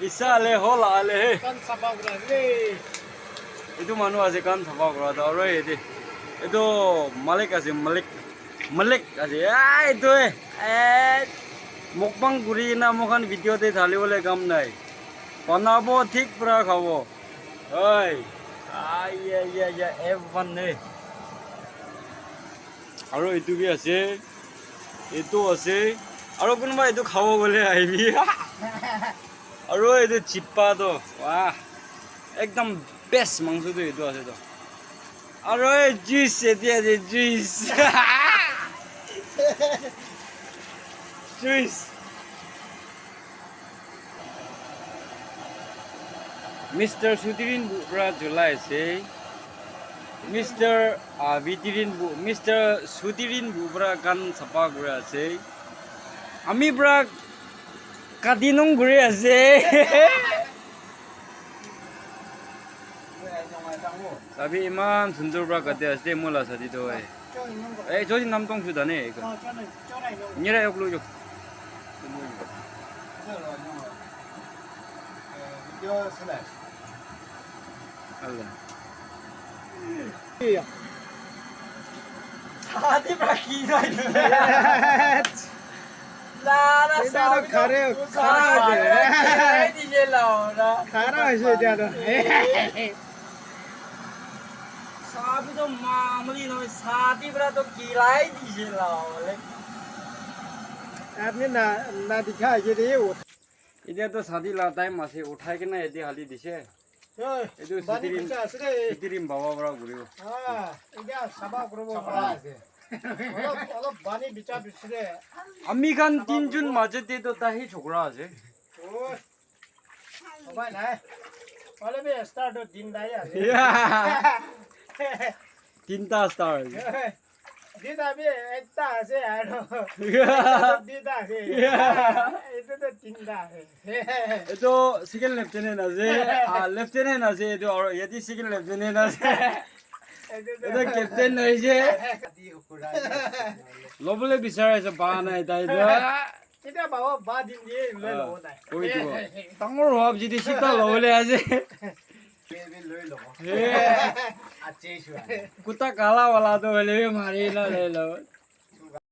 Isa le hola le he. Kan sabak lagi. Itu manu aja kan sabak rada ore itu. Itu Malik aja Malik aja. Ah itu mukbang guri na mokan video te thali bole kam nai. Banabo ঠিক পুরা খাবো। ওই আইয়া F1 নে। আৰু এইটো কি আছে? এইটো আছে। আৰু কোনোবা এইটো খাব বলে আহিবি। আৰু এইটো চিপ্পা তো বাহ একদম বেষ্ট মাংসটো এইটো আছে তো আৰু এই জুইচ এতিয়া যে জুইচ জুইচ মিস্টার সুদিরিন বুরা ঝুলাইছে মিস্টার সুদিরিন বুরা গান সাপা করে আছে আমি ব্রা কাদিনং ঘুরে আছে tapi iman sundur bra kate aste mola sadi to joji nam tong suda ne nyera yok lu jo Allah iya sadi bra ki dai Lara sao khare di je lao na khara hoise dia to sabi to mamali no sadi bra to kilai di je lao le apni na dikha je de ide to sadi la time ase uthai ke na edi hali dise edu sitirin baba bra guribo ha ida saba grobo bra ase অলপ বানি বিচা বিছরে আমি খান তিনজন মাঝেতে তো তাহি ঝগড়া আছে ওই সবাই নাই বলে বে স্টার্ট দিন দাই আছে তিনটা স্টার দিদা বে একটা আছে আর দিদা আছে এটা তো তিনটা আছে এটো সেকেন্ড লেফটেন্যান্ট আছে আর লেফটেন্যান্ট আছে এটো আর এটি সেকেন্ড লেফটেন্যান্ট আছে এটা ক্যাপ্টেন হইছে লবলে বিচাৰাইছে বা নাই তাই এটা বাবা বা দিন দিয়ে লৈ লব নাই কই দিব ডাঙৰ হব যদি সিতা লবলে আছে লৈ লব আচ্ছা কুতা কালা वाला তো হলে মাৰি না লৈ লব